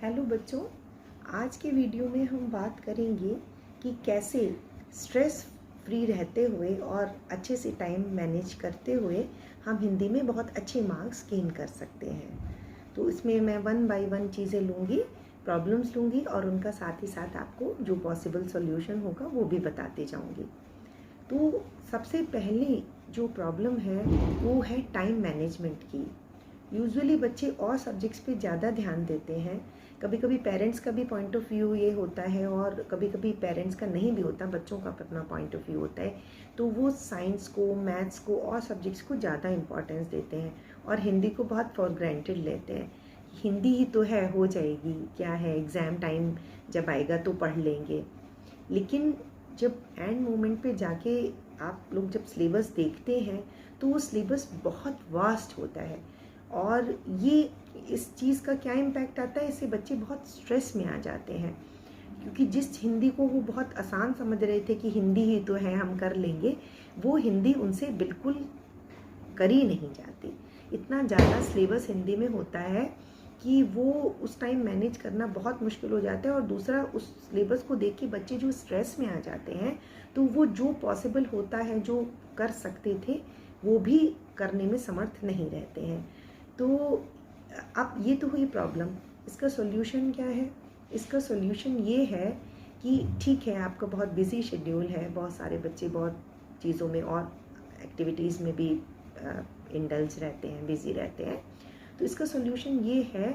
Hello बच्चों, आज के वीडियो में हम बात करेंगे कि कैसे स्ट्रेस फ्री रहते हुए और अच्छे से टाइम मैनेज करते हुए हम हिंदी में बहुत अच्छे मार्क्स गेन कर सकते हैं। तो इसमें मैं वन बाय वन चीज़ें लूँगी, प्रॉब्लम्स लूँगी और उनका साथ ही साथ आपको जो पॉसिबल सॉल्यूशन होगा वो भी बताते जाऊँगी। तो सबसे पहली जो प्रॉब्लम है वो है टाइम मैनेजमेंट की। यूजुअली बच्चे और सब्जेक्ट्स पे ज़्यादा ध्यान देते हैं। कभी कभी पेरेंट्स का भी पॉइंट ऑफ व्यू ये होता है और कभी कभी पेरेंट्स का नहीं भी होता, बच्चों का अपना पॉइंट ऑफ व्यू होता है। तो वो साइंस को, मैथ्स को और सब्जेक्ट्स को ज़्यादा इंपॉर्टेंस देते हैं और हिंदी को बहुत फॉर ग्रांटेड लेते हैं। हिंदी ही तो है, हो जाएगी, क्या है, एग्ज़ाम टाइम जब आएगा तो पढ़ लेंगे। लेकिन जब एंड मोमेंट पे जाके आप लोग जब सिलेबस देखते हैं तो वो सिलेबस बहुत वास्ट होता है और ये इस चीज़ का क्या इम्पैक्ट आता है, इससे बच्चे बहुत स्ट्रेस में आ जाते हैं क्योंकि जिस हिंदी को वो बहुत आसान समझ रहे थे कि हिंदी ही तो है, हम कर लेंगे, वो हिंदी उनसे बिल्कुल करी नहीं जाती। इतना ज़्यादा सिलेबस हिंदी में होता है कि वो उस टाइम मैनेज करना बहुत मुश्किल हो जाता है और दूसरा उस सिलेबस को देख के बच्चे जो स्ट्रेस में आ जाते हैं तो वो जो पॉसिबल होता है, जो कर सकते थे, वो भी करने में समर्थ नहीं रहते हैं। तो अब ये तो हुई प्रॉब्लम। इसका सॉल्यूशन क्या है? इसका सॉल्यूशन ये है कि ठीक है, आपका बहुत बिजी शेड्यूल है, बहुत सारे बच्चे बहुत चीज़ों में और एक्टिविटीज़ में भी इंडल्ज रहते हैं, बिज़ी रहते हैं। तो इसका सॉल्यूशन ये है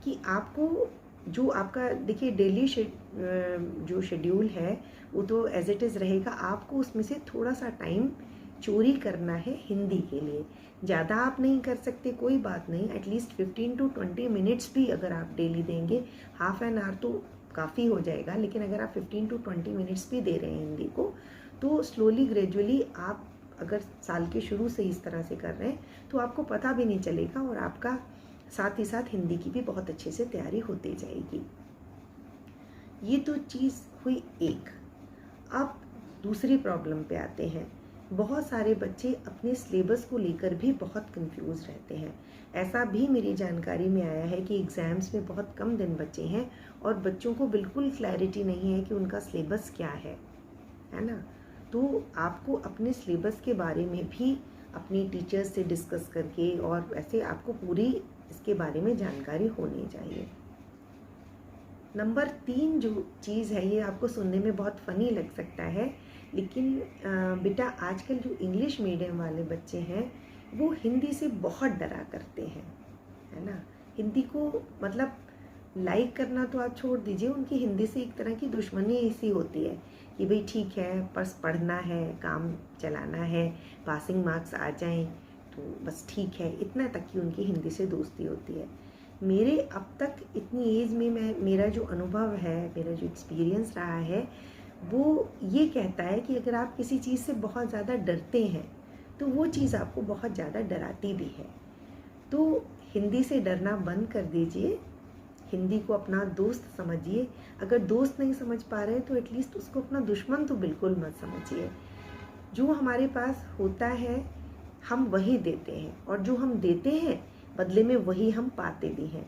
कि आपको जो आपका देखिए डेली जो शेड्यूल है वो तो एज इट इज़ रहेगा, आपको उसमें से थोड़ा सा टाइम चोरी करना है हिंदी के लिए। ज़्यादा आप नहीं कर सकते, कोई बात नहीं, एटलीस्ट 15 to 20 मिनट्स भी अगर आप डेली देंगे, हाफ एन आवर तो काफ़ी हो जाएगा, लेकिन अगर आप 15 to 20 मिनट्स भी दे रहे हैं हिंदी को तो स्लोली ग्रेजुअली आप अगर साल के शुरू से इस तरह से कर रहे हैं तो आपको पता भी नहीं चलेगा और आपका साथ ही साथ हिंदी की भी बहुत अच्छे से तैयारी होती जाएगी। ये तो चीज़ हुई एक। अब दूसरी प्रॉब्लम पे आते हैं। बहुत सारे बच्चे अपने सिलेबस को लेकर भी बहुत कंफ्यूज रहते हैं। ऐसा भी मेरी जानकारी में आया है कि एग्ज़ाम्स में बहुत कम दिन बचे हैं और बच्चों को बिल्कुल क्लैरिटी नहीं है कि उनका सिलेबस क्या है ना। तो आपको अपने सिलेबस के बारे में भी अपनी टीचर्स से डिस्कस करके और ऐसे आपको पूरी इसके बारे में जानकारी होनी चाहिए। नंबर 3 जो चीज़ है, ये आपको सुनने में बहुत फ़नी लग सकता है, लेकिन बेटा आजकल जो इंग्लिश मीडियम वाले बच्चे हैं वो हिंदी से बहुत डरा करते हैं, है ना। हिंदी को मतलब लाइक करना तो आप छोड़ दीजिए, उनकी हिंदी से एक तरह की दुश्मनी ऐसी होती है कि भाई ठीक है, बस पढ़ना है, काम चलाना है, पासिंग मार्क्स आ जाएं तो बस ठीक है, इतना तक की उनकी हिंदी से दोस्ती होती है। मेरे अब तक इतनी एज में मेरा जो अनुभव है, मेरा जो एक्सपीरियंस रहा है, वो ये कहता है कि अगर आप किसी चीज़ से बहुत ज़्यादा डरते हैं तो वो चीज़ आपको बहुत ज़्यादा डराती भी है। तो हिंदी से डरना बंद कर दीजिए, हिंदी को अपना दोस्त समझिए। अगर दोस्त नहीं समझ पा रहे तो एटलीस्ट उसको अपना दुश्मन तो बिल्कुल मत समझिए। जो हमारे पास होता है हम वही देते हैं और जो हम देते हैं बदले में वही हम पाते भी हैं।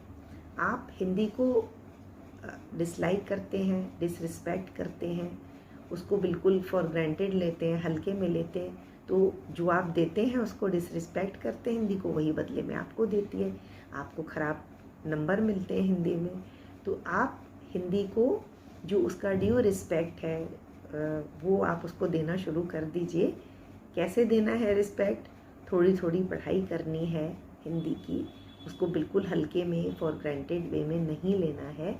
आप हिंदी को डिसलाइक करते हैं, डिसरिस्पेक्ट करते हैं, उसको बिल्कुल फॉर ग्रांटेड लेते हैं, हल्के में लेते हैं, तो जो आप देते हैं उसको डिसरिस्पेक्ट करते हैं, हिंदी को वही बदले में आपको देती है। आपको ख़राब नंबर मिलते हैं हिंदी में। तो आप हिंदी को जो उसका ड्यू रिस्पेक्ट है वो आप उसको देना शुरू कर दीजिए। कैसे देना है रिस्पेक्ट? थोड़ी थोड़ी पढ़ाई करनी है हिंदी की, उसको बिल्कुल हल्के में फॉर ग्रांटेड वे में नहीं लेना है।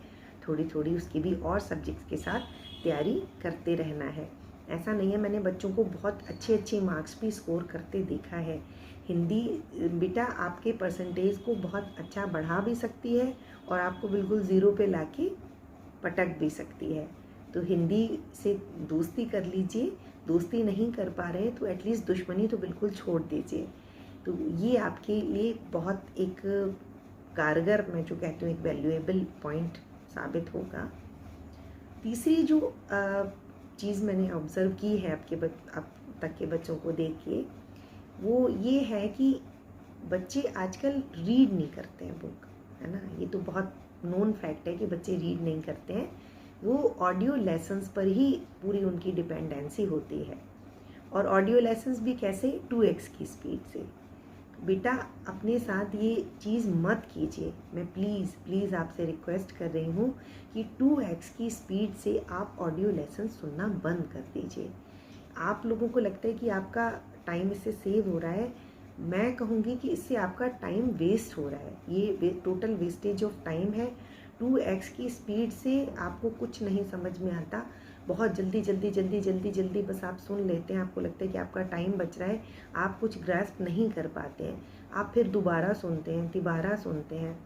थोड़ी थोड़ी उसकी भी और सब्जेक्ट्स के साथ तैयारी करते रहना है। ऐसा नहीं है, मैंने बच्चों को बहुत अच्छे अच्छे मार्क्स भी स्कोर करते देखा है। हिंदी बेटा आपके परसेंटेज को बहुत अच्छा बढ़ा भी सकती है और आपको बिल्कुल ज़ीरो पे लाके पटक भी सकती है। तो हिंदी से दोस्ती कर लीजिए, दोस्ती नहीं कर पा रहे तो एटलीस्ट दुश्मनी तो बिल्कुल छोड़ दीजिए। तो ये आपके लिए बहुत एक कारगर, मैं जो कहती हूँ, एक वैल्यूएबल पॉइंट साबित होगा। तीसरी जो चीज़ मैंने ऑब्ज़र्व की है अब तक के बच्चों को देख के, वो ये है कि बच्चे आजकल रीड नहीं करते हैं बुक, है ना। ये तो बहुत नोन फैक्ट है कि बच्चे रीड नहीं करते हैं, वो ऑडियो लेसन्स पर ही पूरी उनकी डिपेंडेंसी होती है। और ऑडियो लेसन्स भी कैसे, 2x की स्पीड से। बेटा अपने साथ ये चीज़ मत कीजिए, मैं प्लीज़ आपसे रिक्वेस्ट कर रही हूँ कि 2x की स्पीड से आप ऑडियो लेसन सुनना बंद कर दीजिए। आप लोगों को लगता है कि आपका टाइम इससे सेव हो रहा है, मैं कहूँगी कि इससे आपका टाइम वेस्ट हो रहा है, ये टोटल वेस्टेज ऑफ टाइम है। 2x की स्पीड से आपको कुछ नहीं समझ में आता, बहुत जल्दी बस आप सुन लेते हैं, आपको लगता है कि आपका टाइम बच रहा है, आप कुछ ग्रैस्प नहीं कर पाते हैं, आप फिर दोबारा सुनते हैं, तिबारा सुनते हैं।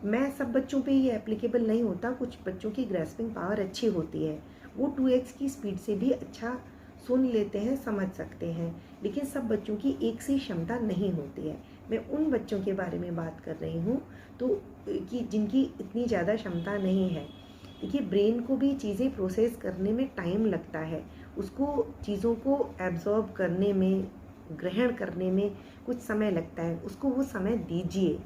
मैं सब बच्चों पे ये एप्लीकेबल नहीं होता, कुछ बच्चों की ग्रैस्पिंग पावर अच्छी होती है, वो 2x की स्पीड से भी अच्छा सुन लेते हैं, समझ सकते हैं, लेकिन सब बच्चों की एक सी क्षमता नहीं होती है। मैं उन बच्चों के बारे में बात कर रही हूँ तो कि जिनकी इतनी ज़्यादा क्षमता नहीं है। देखिए ब्रेन को भी चीज़ें प्रोसेस करने में टाइम लगता है, उसको चीज़ों को एब्जॉर्ब करने में, ग्रहण करने में कुछ समय लगता है, उसको वो समय दीजिए।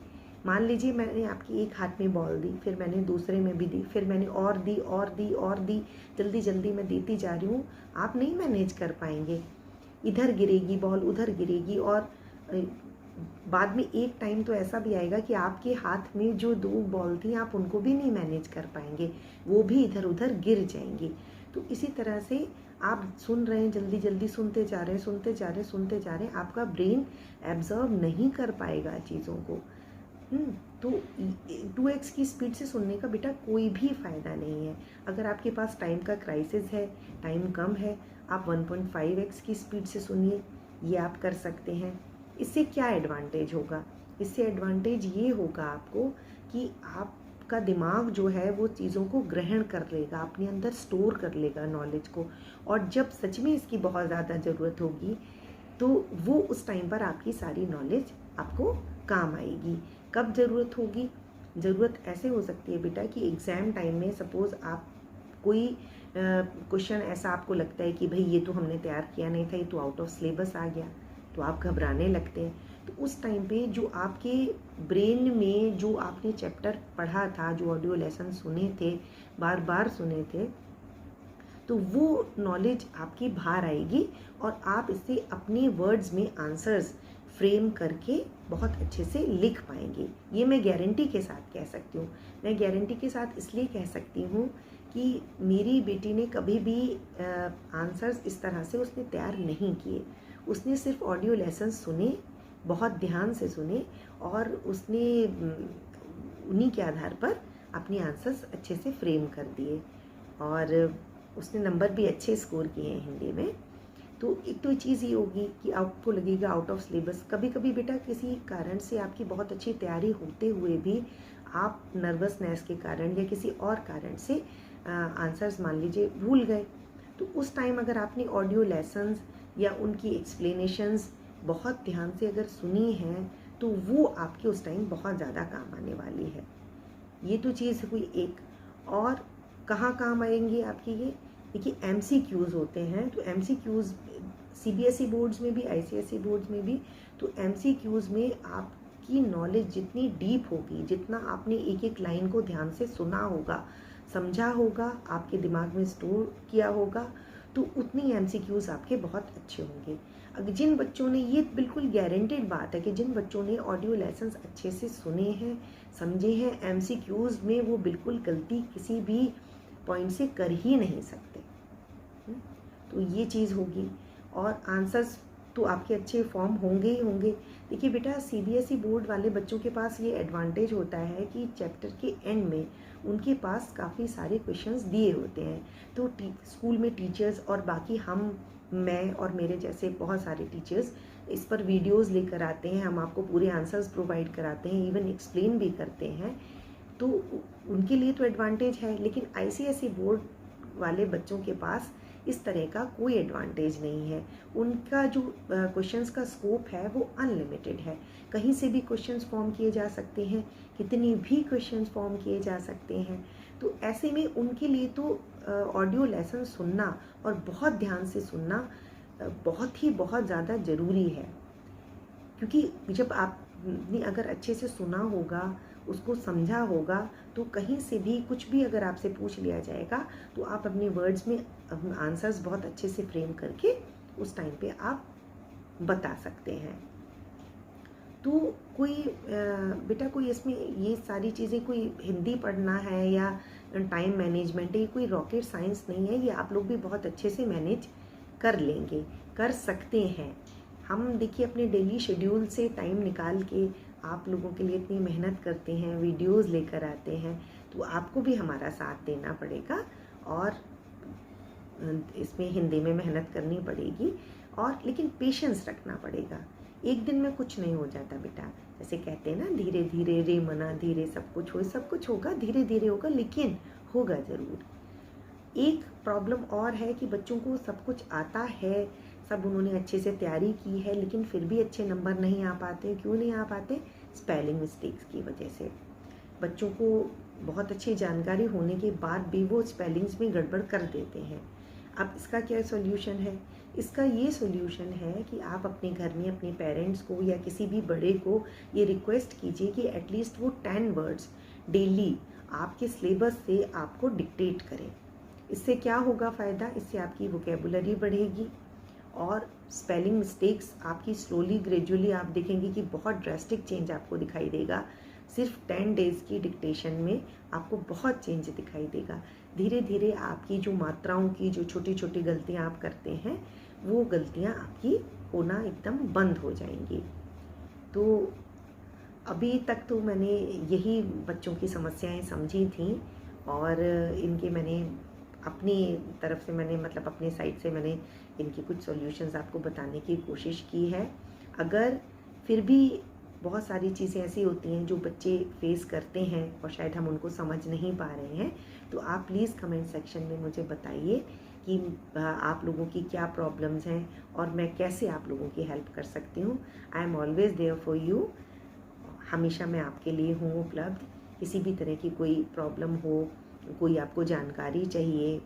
मान लीजिए मैंने आपकी एक हाथ में बॉल दी, फिर मैंने दूसरे में भी दी, फिर मैंने और दी, जल्दी मैं देती जा रही हूँ, आप नहीं मैनेज कर पाएंगे, इधर गिरेगी बॉल, उधर गिरेगी, और बाद में एक टाइम तो ऐसा भी आएगा कि आपके हाथ में जो 2 बॉल थी आप उनको भी नहीं मैनेज कर पाएंगे, वो भी इधर उधर गिर जाएंगी। तो इसी तरह से आप सुन रहे हैं, जल्दी सुनते जा रहे हैं, आपका ब्रेन एब्जॉर्ब नहीं कर पाएगा चीज़ों को। तो 2x की स्पीड से सुनने का बेटा कोई भी फ़ायदा नहीं है। अगर आपके पास टाइम का क्राइसिस है, टाइम कम है, आप 1.5x की स्पीड से सुनिए, ये आप कर सकते हैं। इससे क्या एडवांटेज होगा, इससे एडवांटेज ये होगा आपको कि आपका दिमाग जो है वो चीज़ों को ग्रहण कर लेगा, अपने अंदर स्टोर कर लेगा नॉलेज को, और जब सच में इसकी बहुत ज़्यादा ज़रूरत होगी तो वो उस टाइम पर आपकी सारी नॉलेज आपको काम आएगी। कब ज़रूरत होगी, ज़रूरत ऐसे हो सकती है बेटा कि एग्ज़ाम टाइम में सपोज़ आप कोई क्वेश्चन ऐसा आपको लगता है कि भाई ये तो हमने तैयार किया नहीं था, ये तो आउट ऑफ सिलेबस आ गया, तो आप घबराने लगते हैं। तो उस टाइम पे जो आपके ब्रेन में जो आपने चैप्टर पढ़ा था, जो ऑडियो लेसन सुने थे, बार बार सुने थे, तो वो नॉलेज आपकी बाहर आएगी और आप इससे अपने वर्ड्स में आंसर्स फ्रेम करके बहुत अच्छे से लिख पाएंगे। ये मैं गारंटी के साथ कह सकती हूँ। मैं गारंटी के साथ इसलिए कह सकती हूँ कि मेरी बेटी ने कभी भी आंसर्स इस तरह से उसने तैयार नहीं किए, उसने सिर्फ ऑडियो लेसन सुने, बहुत ध्यान से सुने, और उसने उन्हीं के आधार पर अपने आंसर्स अच्छे से फ्रेम कर दिए, और उसने नंबर भी अच्छे स्कोर किए हैं हिंदी में। तो एक तो चीज़ ये होगी कि आपको लगेगा आउट ऑफ सिलेबस। कभी कभी बेटा किसी कारण से आपकी बहुत अच्छी तैयारी होते हुए भी आप नर्वसनेस के कारण या किसी और कारण से आंसर्स मान लीजिए भूल गए, तो उस टाइम अगर आपने ऑडियो लेसन्स या उनकी एक्सप्लेनेशंस बहुत ध्यान से अगर सुनी हैं तो वो आपके उस टाइम बहुत ज़्यादा काम आने वाली है। ये तो चीज़ हुई एक। और कहाँ काम आएंगी आपकी ये, देखिए MCQs होते हैं, तो MCQs CBSE बोर्ड्स में भी, ICSE बोर्ड्स में भी, तो MCQs में आपकी नॉलेज जितनी डीप होगी, जितना आपने एक एक लाइन को ध्यान से सुना होगा, समझा होगा, आपके दिमाग में स्टोर किया होगा, तो उतनी MCQs आपके बहुत अच्छे होंगे। अगर जिन बच्चों ने, ये बिल्कुल गारंटेड बात है कि जिन बच्चों ने ऑडियो लेसन्स अच्छे से सुने हैं, समझे हैं, MCQs में वो बिल्कुल गलती किसी भी पॉइंट से कर ही नहीं सकते। तो ये चीज़ होगी, और आंसर्स तो आपके अच्छे फॉर्म होंगे ही होंगे। देखिए बेटा CBSE बोर्ड वाले बच्चों के पास ये एडवांटेज होता है कि चैप्टर के एंड में उनके पास काफ़ी सारे क्वेश्चंस दिए होते हैं, तो स्कूल में टीचर्स और बाकी मैं और मेरे जैसे बहुत सारे टीचर्स इस पर वीडियोस लेकर आते हैं, हम आपको पूरे आंसर्स प्रोवाइड कराते हैं, इवन एक्सप्लेन भी करते हैं, तो उनके लिए तो एडवांटेज है। लेकिन ICSE बोर्ड वाले बच्चों के पास इस तरह का कोई एडवांटेज नहीं है। उनका जो क्वेश्चंस का स्कोप है वो अनलिमिटेड है, कहीं से भी क्वेश्चंस फॉर्म किए जा सकते हैं, कितनी भी क्वेश्चंस फॉर्म किए जा सकते हैं। तो ऐसे में उनके लिए तो ऑडियो लेसन सुनना और बहुत ध्यान से सुनना बहुत ज़्यादा ज़रूरी है, क्योंकि जब आपने अगर अच्छे से सुना होगा, उसको समझा होगा, तो कहीं से भी कुछ भी अगर आपसे पूछ लिया जाएगा तो आप अपने वर्ड्स में आंसर्स बहुत अच्छे से फ्रेम करके उस टाइम पे आप बता सकते हैं। तो कोई बेटा कोई इसमें ये सारी चीज़ें कोई हिंदी पढ़ना है या टाइम मैनेजमेंट है, ये कोई रॉकेट साइंस नहीं है, ये आप लोग भी बहुत अच्छे से मैनेज कर लेंगे, कर सकते हैं। हम देखिए अपने डेली शेड्यूल से टाइम निकाल के आप लोगों के लिए इतनी मेहनत करते हैं, वीडियोस लेकर आते हैं, तो आपको भी हमारा साथ देना पड़ेगा और इसमें हिंदी में मेहनत करनी पड़ेगी और लेकिन पेशेंस रखना पड़ेगा। एक दिन में कुछ नहीं हो जाता बेटा, जैसे कहते हैं ना धीरे धीरे रे मना धीरे सब कुछ हो, सब कुछ होगा धीरे धीरे होगा, लेकिन होगा ज़रूर। एक प्रॉब्लम और है कि बच्चों को सब कुछ आता है, सब उन्होंने अच्छे से तैयारी की है, लेकिन फिर भी अच्छे नंबर नहीं आ पाते। क्यों नहीं आ पाते? स्पेलिंग मिस्टेक्स की वजह से। बच्चों को बहुत अच्छी जानकारी होने के बाद भी वो स्पेलिंग्स में गड़बड़ कर देते हैं। अब इसका क्या सॉल्यूशन है? इसका ये सॉल्यूशन है कि आप अपने घर में अपने पेरेंट्स को या किसी भी बड़े को ये रिक्वेस्ट कीजिए कि एटलीस्ट वो 10 वर्ड्स डेली आपके सिलेबस से आपको डिक्टेट करें। इससे क्या होगा फ़ायदा? इससे आपकी वोकेबुलरी बढ़ेगी और स्पेलिंग मिस्टेक्स आपकी स्लोली ग्रेजुअली आप देखेंगे कि बहुत ड्रास्टिक चेंज आपको दिखाई देगा। सिर्फ 10 डेज़ की डिक्टेशन में आपको बहुत चेंज दिखाई देगा। धीरे धीरे आपकी जो मात्राओं की जो छोटी छोटी गलतियाँ आप करते हैं, वो गलतियाँ आपकी होना एकदम बंद हो जाएंगी। तो अभी तक तो मैंने यही बच्चों की समस्याएं समझी थी और इनके मैंने अपनी तरफ से मैंने मतलब अपने साइड से मैंने इनकी कुछ सॉल्यूशंस आपको बताने की कोशिश की है। अगर फिर भी बहुत सारी चीज़ें ऐसी होती हैं जो बच्चे फेस करते हैं और शायद हम उनको समझ नहीं पा रहे हैं, तो आप प्लीज़ कमेंट सेक्शन में मुझे बताइए कि आप लोगों की क्या प्रॉब्लम्स हैं और मैं कैसे आप लोगों की हेल्प कर सकती हूँ। I am always there for you. हमेशा मैं आपके लिए हूँ उपलब्ध। किसी भी तरह की कोई प्रॉब्लम हो, कोई आपको जानकारी चाहिए,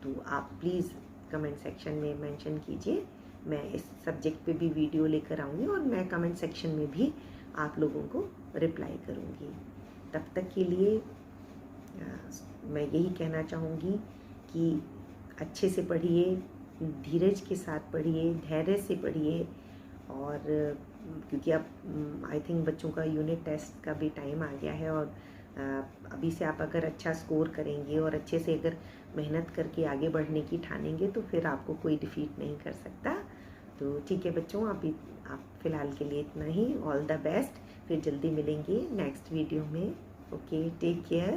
तो आप प्लीज़ कमेंट सेक्शन में मेंशन कीजिए। मैं इस सब्जेक्ट पे भी वीडियो लेकर आऊँगी और मैं कमेंट सेक्शन में भी आप लोगों को रिप्लाई करूँगी। तब तक के लिए मैं यही कहना चाहूँगी कि अच्छे से पढ़िए, धीरज के साथ पढ़िए, धैर्य से पढ़िए और क्योंकि अब आई थिंक बच्चों का यूनिट टेस्ट का भी टाइम आ गया है और अभी से आप अगर अच्छा स्कोर करेंगे और अच्छे से अगर मेहनत करके आगे बढ़ने की ठानेंगे तो फिर आपको कोई डिफीट नहीं कर सकता। तो ठीक है बच्चों, आप फ़िलहाल के लिए इतना ही। ऑल द बेस्ट, फिर जल्दी मिलेंगे नेक्स्ट वीडियो में। Okay, take care.